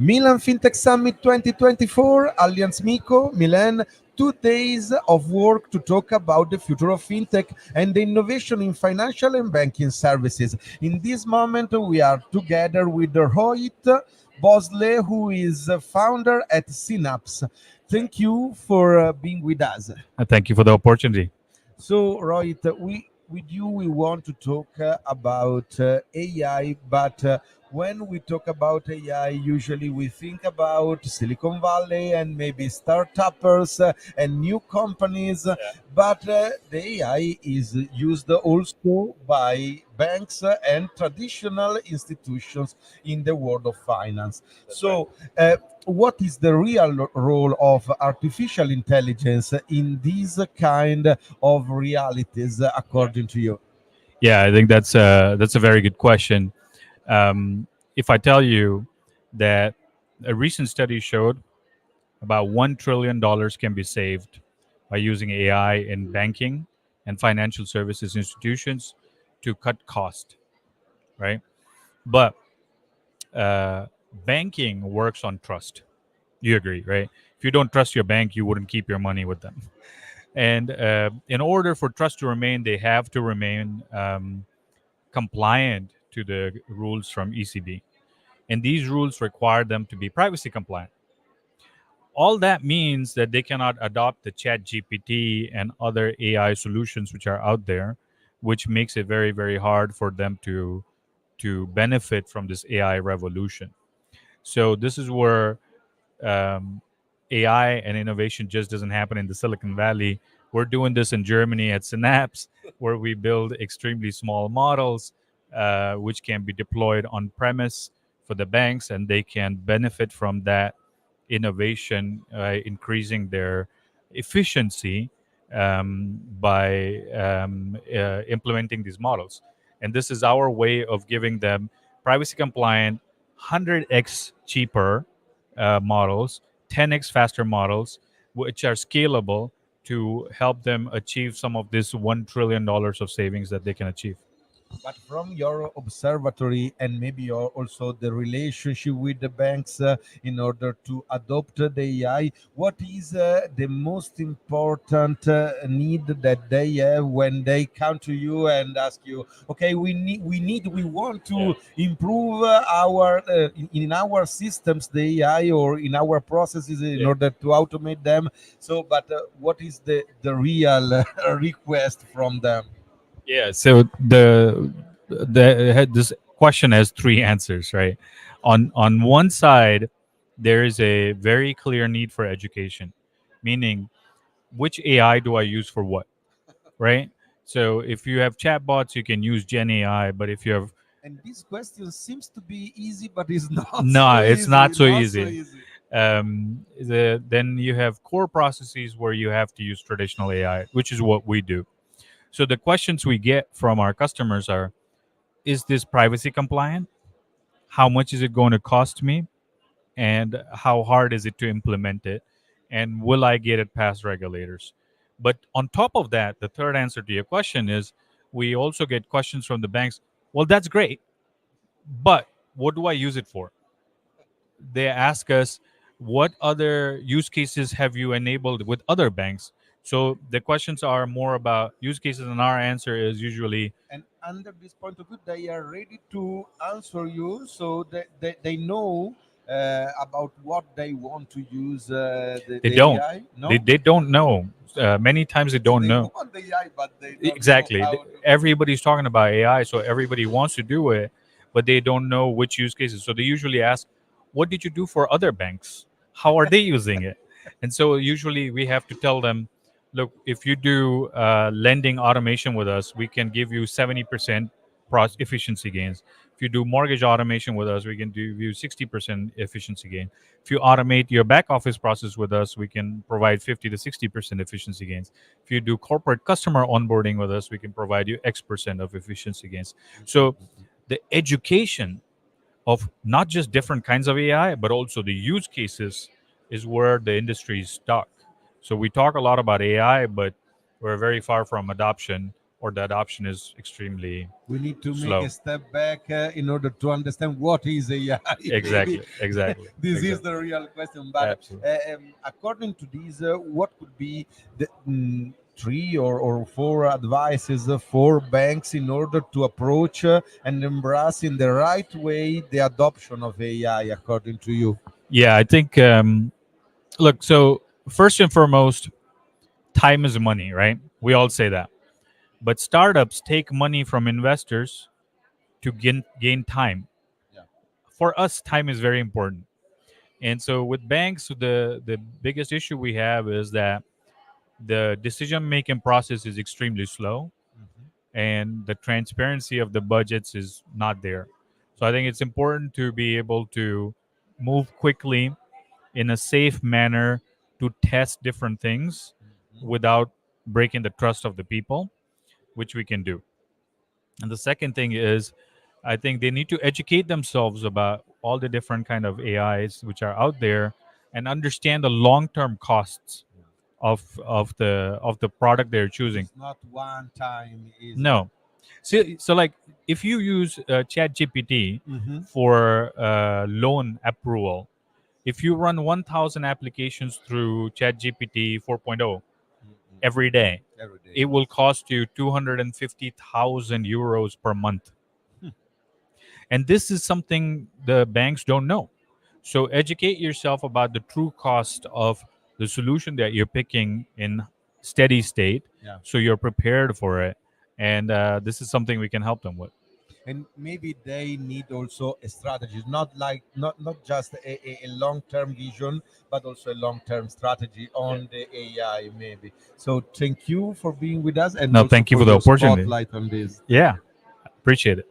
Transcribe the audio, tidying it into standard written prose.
Milan FinTech Summit 2024, Allianz MiCo, Milan. 2 days of work to talk about the future of fintech and the innovation in financial and banking services. In this moment, we are together with Rohit Bhosale, who is a founder at Synapze. Thank you for being with us. Thank you for the opportunity. So, Rohit, with you we want to talk about AI, but when we talk about AI, usually we think about Silicon Valley and maybe startups and new companies. But the AI is used also by banks and traditional institutions in the world of finance. So, what is the real role of artificial intelligence in these kind of realities, according to you? Yeah, I think that's a very good question. If I tell you that a recent study showed about $1 trillion can be saved by using AI in banking and financial services institutions to cut cost, right? But uh, banking works on trust. You agree, right? If you don't trust your bank, you wouldn't keep your money with them. And in order for trust to remain, they have to remain compliant to the rules from ECB. And these rules require them to be privacy compliant. All that means that they cannot adopt the chat GPT and other AI solutions which are out there, which makes it very, very hard for them to benefit from this AI revolution. So this is where um, AI and innovation just doesn't happen in the Silicon Valley. We're doing this in Germany at Synapse, where we build extremely small models, which can be deployed on premise for the banks, and they can benefit from that innovation, increasing their efficiency by implementing these models. And this is our way of giving them privacy compliant, 100x cheaper models, 10x faster models, which are scalable to help them achieve some of this $1 trillion of savings that they can achieve. But from your observatory and maybe also the relationship with the banks in order to adopt the AI, what is the most important need that they have when they come to you and ask you, okay, we want to improve our in our systems the AI or in our processes in order to automate them. So, but what is the real request from them? Yeah. So this question has three answers, right? On one side, there is a very clear need for education, meaning which AI do I use for what, right? So if you have chatbots, you can use Gen AI, but if you have And this question seems to be easy, but it's not no, so it's easy. not so Not so easy. easy. Then you have core processes where you have to use traditional AI, which is what we do. So the questions we get from our customers are: is this privacy compliant? How much is it going to cost me? And how hard is it to implement it? And will I get it past regulators? But on top of that, the third answer to your question is we also get questions from the banks. Well, that's great, but what do I use it for? They ask us, what other use cases have you enabled with other banks? So the questions are more about use cases, and our answer is usually And under this point of view, they are ready to answer you, so they know about what they want to use they the don't. AI. They, No, they don't know. Many times they don't they know. want the AI, but they don't know Exactly. how to. Everybody's talking about AI, so everybody wants to do it, but they don't know which use cases. So they usually ask, "What did you do for other banks? How are they using it?" And so usually we have to tell them, "Look, if you do lending automation with us, we can give you 70% efficiency gains. If you do mortgage automation with us, we can give you 60% efficiency gain. If you automate your back office process with us, we can provide 50 to 60% efficiency gains. If you do corporate customer onboarding with us, we can provide you X% of efficiency gains." So the education of not just different kinds of AI, but also the use cases is where the industry is stuck. So we talk a lot about AI, but we're very far from adoption or the adoption is extremely We need to make a slow. step back in order to understand what is AI. Maybe Exactly, exactly, this is exactly. the real question. But Absolutely. according to this, what could be the three or four advices for banks in order to approach and embrace in the right way the adoption of AI, according to you? Yeah, I think. Look, so first and foremost, time is money, right? We all say that. But startups take money from investors to gain time. Yeah. For us, time is very important. And so with banks, the biggest issue we have is that the decision making process is extremely slow, Mhm. and the transparency of the budgets is not there. So I think it's important to be able to move quickly in a safe manner to test different things Mhm. without breaking the trust of the people, which we can do. And the second thing is, I think they need to educate themselves about all the different kind of AIs which are out there and understand the long-term costs of the product they're choosing. It's not one time easy. No, so like if you use Chat GPT Mm-hmm. for loan approval, if you run 1,000 applications through Chat GPT 4.0 Mm-hmm. every day, Every day. it will cost you 250,000 euros per month. Hmm. And this is something the banks don't know. So educate yourself about the true cost of the solution that you're picking in steady state, Yeah. so you're prepared for it. And this is something we can help them with. And maybe they need also a strategy, not like not just a long-term vision, but also a long-term strategy Yeah. on the AI maybe. So thank you for being with us and No, also thank you for for the your opportunity. spotlight on this. Yeah, appreciate it.